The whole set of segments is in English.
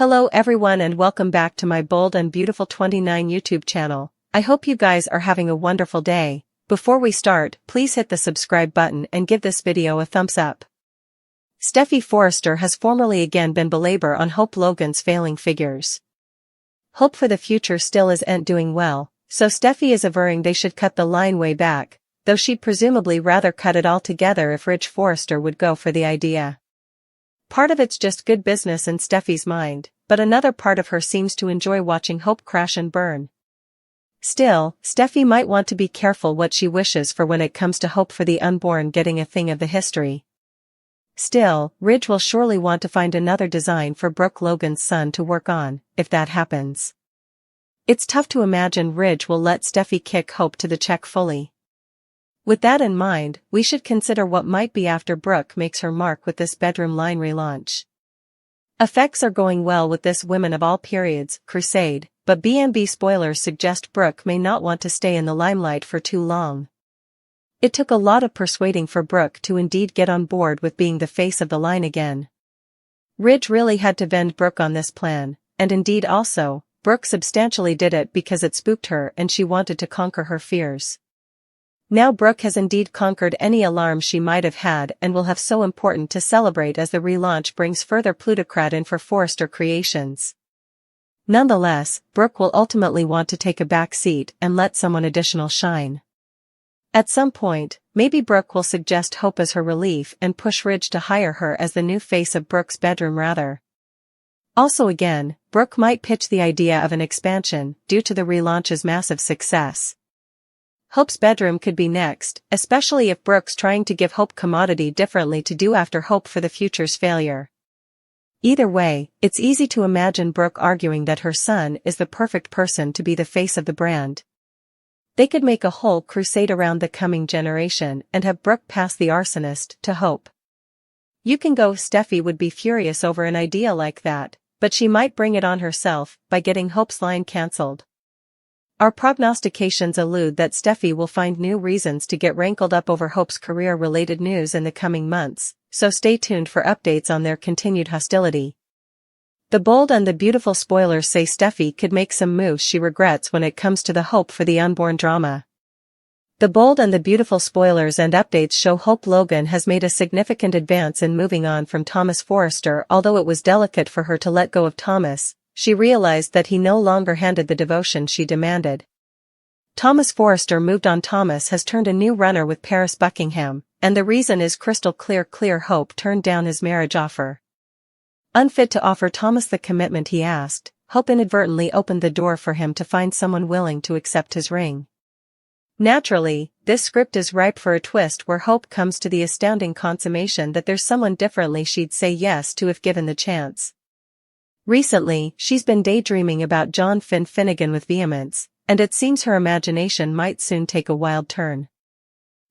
Hello everyone and welcome back to my Bold and Beautiful 29 YouTube channel. I hope you guys are having a wonderful day. Before we start, please hit the subscribe button and give this video a thumbs up. Steffy Forrester has formally again been belabor on Hope Logan's failing figures. Hope for the future still isn't doing well, so Steffy is averring they should cut the line way back, though she'd presumably rather cut it all together if Ridge Forrester would go for the idea. Part of it's just good business in Steffy's mind, but another part of her seems to enjoy watching Hope crash and burn. Still, Steffy might want to be careful what she wishes for when it comes to Hope for the unborn getting a thing of the history. Still, Ridge will surely want to find another design for Brooke Logan's son to work on, if that happens. It's tough to imagine Ridge will let Steffy kick Hope to the check fully. With that in mind, we should consider what might be after Brooke makes her mark with this bedroom line relaunch. Effects are going well with this Women of All Periods crusade, but B&B spoilers suggest Brooke may not want to stay in the limelight for too long. It took a lot of persuading for Brooke to indeed get on board with being the face of the line again. Ridge really had to bend Brooke on this plan, and indeed also, Brooke substantially did it because it spooked her and she wanted to conquer her fears. Now Brooke has indeed conquered any alarms she might have had and will have so important to celebrate as the relaunch brings further plutocrat in for Forrester creations. Nonetheless, Brooke will ultimately want to take a back seat and let someone additional shine. At some point, maybe Brooke will suggest Hope as her relief and push Ridge to hire her as the new face of Brooke's bedroom rather. Also again, Brooke might pitch the idea of an expansion due to the relaunch's massive success. Hope's bedroom could be next, especially if Brooke's trying to give Hope commodity differently to do after Hope for the Future's failure. Either way, it's easy to imagine Brooke arguing that her son is the perfect person to be the face of the brand. They could make a whole crusade around the coming generation and have Brooke pass the arsonist to Hope. You can go. Steffy would be furious over an idea like that, but she might bring it on herself by getting Hope's line cancelled. Our prognostications allude that Steffy will find new reasons to get rankled up over Hope's career-related news in the coming months, so stay tuned for updates on their continued hostility. The Bold and the Beautiful spoilers say Steffy could make some moves she regrets when it comes to the Hope for the unborn drama. The Bold and the Beautiful spoilers and updates show Hope Logan has made a significant advance in moving on from Thomas Forrester. Although it was delicate for her to let go of Thomas, she realized that he no longer handed the devotion she demanded. Thomas Forrester moved on. Thomas has turned a new runner with Paris Buckingham, and the reason is crystal clear. Hope turned down his marriage offer. Unfit to offer Thomas the commitment he asked, Hope inadvertently opened the door for him to find someone willing to accept his ring. Naturally, this script is ripe for a twist where Hope comes to the astounding consummation that there's someone differently she'd say yes to if given the chance. Recently, she's been daydreaming about John Finnegan with vehemence, and it seems her imagination might soon take a wild turn.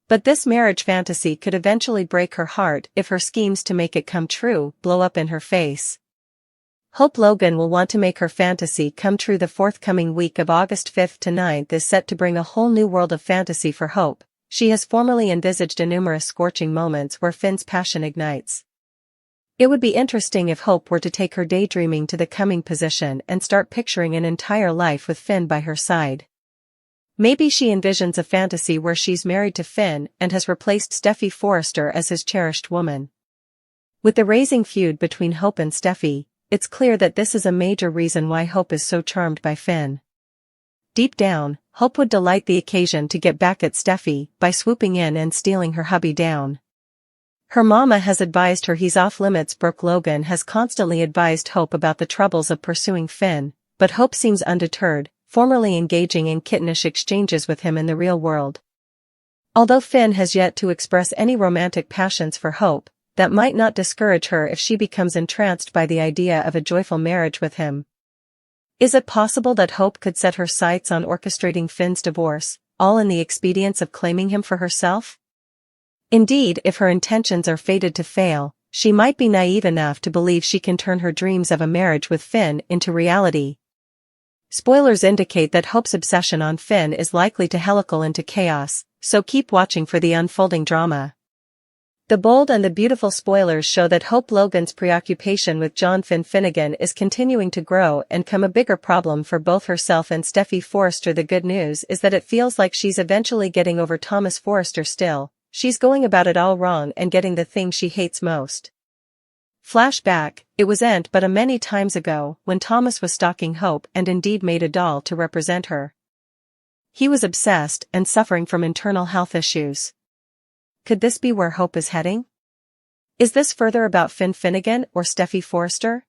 But this marriage fantasy could eventually break her heart if her schemes to make it come true blow up in her face. Hope Logan will want to make her fantasy come true. The forthcoming week of August 5th to 9th is set to bring a whole new world of fantasy for Hope. She has formerly envisaged numerous scorching moments where Finn's passion ignites. It would be interesting if Hope were to take her daydreaming to the coming position and start picturing an entire life with Finn by her side. Maybe she envisions a fantasy where she's married to Finn and has replaced Steffy Forrester as his cherished woman. With the rising feud between Hope and Steffy, it's clear that this is a major reason why Hope is so charmed by Finn. Deep down, Hope would delight the occasion to get back at Steffy by swooping in and stealing her hubby down. Her mama has advised her he's off limits. Brooke Logan has constantly advised Hope about the troubles of pursuing Finn, but Hope seems undeterred, formerly engaging in kittenish exchanges with him in the real world. Although Finn has yet to express any romantic passions for Hope, that might not discourage her if she becomes entranced by the idea of a joyful marriage with him. Is it possible that Hope could set her sights on orchestrating Finn's divorce, all in the expedience of claiming him for herself? Indeed, if her intentions are fated to fail, she might be naive enough to believe she can turn her dreams of a marriage with Finn into reality. Spoilers indicate that Hope's obsession on Finn is likely to helical into chaos, so keep watching for the unfolding drama. The Bold and the Beautiful spoilers show that Hope Logan's preoccupation with John Finnegan is continuing to grow and become a bigger problem for both herself and Steffy Forrester. The good news is that it feels like she's eventually getting over Thomas Forrester. Still, she's going about it all wrong and getting the thing she hates most. Flashback, it was but a many times ago when Thomas was stalking Hope and indeed made a doll to represent her. He was obsessed and suffering from internal health issues. Could this be where Hope is heading? Is this further about Finnegan or Steffy Forrester?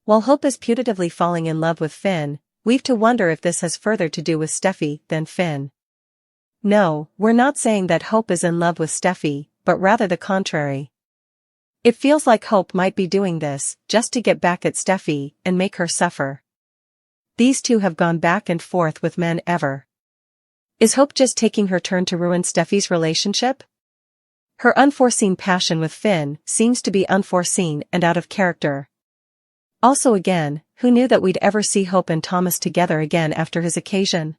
While Hope is putatively falling in love with Finn, we've to wonder if this has further to do with Steffy than Finn. No, we're not saying that Hope is in love with Steffy, but rather the contrary. It feels like Hope might be doing this just to get back at Steffy and make her suffer. These two have gone back and forth with men ever. Is Hope just taking her turn to ruin Steffy's relationship? Her unforeseen passion with Finn seems to be unforeseen and out of character. Also again, who knew that we'd ever see Hope and Thomas together again after his occasion?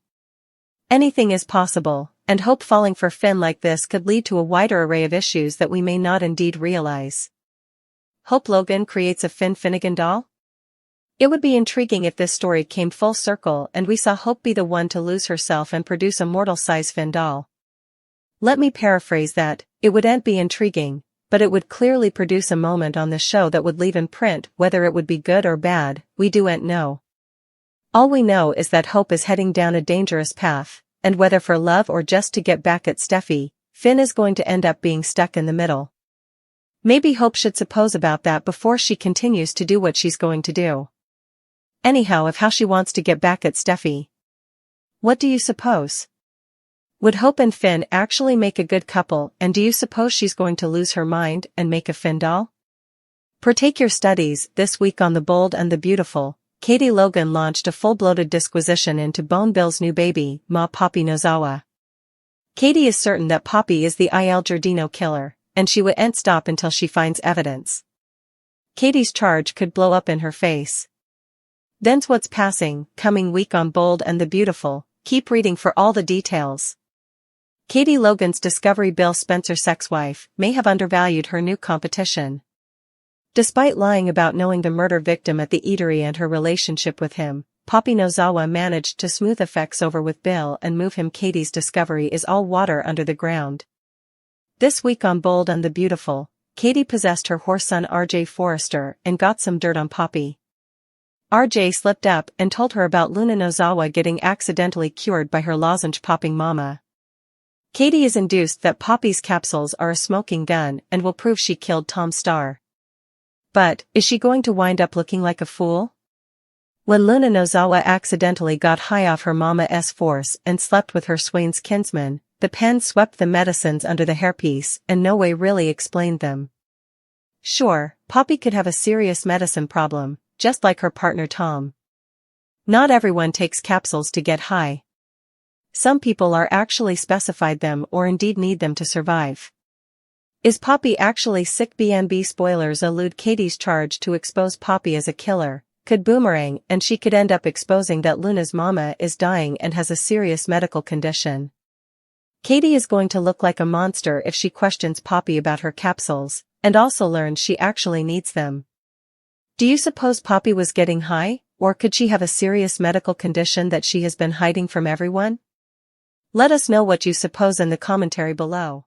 Anything is possible, and Hope falling for Finn like this could lead to a wider array of issues that we may not indeed realize. Hope Logan creates a Finnegan doll? It would be intriguing if this story came full circle and we saw Hope be the one to lose herself and produce a mortal-size Finn doll. Let me paraphrase that, it wouldn't be intriguing, but it would clearly produce a moment on the show that would leave in print. Whether it would be good or bad, we don't know. All we know is that Hope is heading down a dangerous path, and whether for love or just to get back at Steffy, Finn is going to end up being stuck in the middle. Maybe Hope should suppose about that before she continues to do what she's going to do. Anyhow, of how she wants to get back at Steffy. What do you suppose? Would Hope and Finn actually make a good couple, and do you suppose she's going to lose her mind and make a Finn doll? Partake your studies. This week on The Bold and the Beautiful, Katie Logan launched a full-bloated disquisition into Bone Bill's new baby, Ma Poppy Nozawa. Katie is certain that Poppy is the Il Giardino killer, and she won't stop until she finds evidence. Katie's charge could blow up in her face. Then's what's passing, coming week on Bold and the Beautiful. Keep reading for all the details. Katie Logan's Discovery Bill Spencer's ex-wife may have undervalued her new competition. Despite lying about knowing the murder victim at the eatery and her relationship with him, Poppy Nozawa managed to smooth effects over with Bill and move him. Katie's discovery is all water under the ground. This week on Bold and the Beautiful, Katie possessed her horse son RJ Forrester and got some dirt on Poppy. RJ slipped up and told her about Luna Nozawa getting accidentally cured by her lozenge-popping mama. Katie is induced that Poppy's capsules are a smoking gun and will prove she killed Tom Starr. But, is she going to wind up looking like a fool? When Luna Nozawa accidentally got high off her mama's force and slept with her swain's kinsman, the pen swept the medicines under the hairpiece and no way really explained them. Sure, Poppy could have a serious medicine problem, just like her partner Tom. Not everyone takes capsules to get high. Some people are actually specified them or indeed need them to survive. Is Poppy actually sick? BNB spoilers elude Katie's charge to expose Poppy as a killer, could boomerang and she could end up exposing that Luna's mama is dying and has a serious medical condition. Katie is going to look like a monster if she questions Poppy about her capsules, and also learns she actually needs them. Do you suppose Poppy was getting high, or could she have a serious medical condition that she has been hiding from everyone? Let us know what you suppose in the commentary below.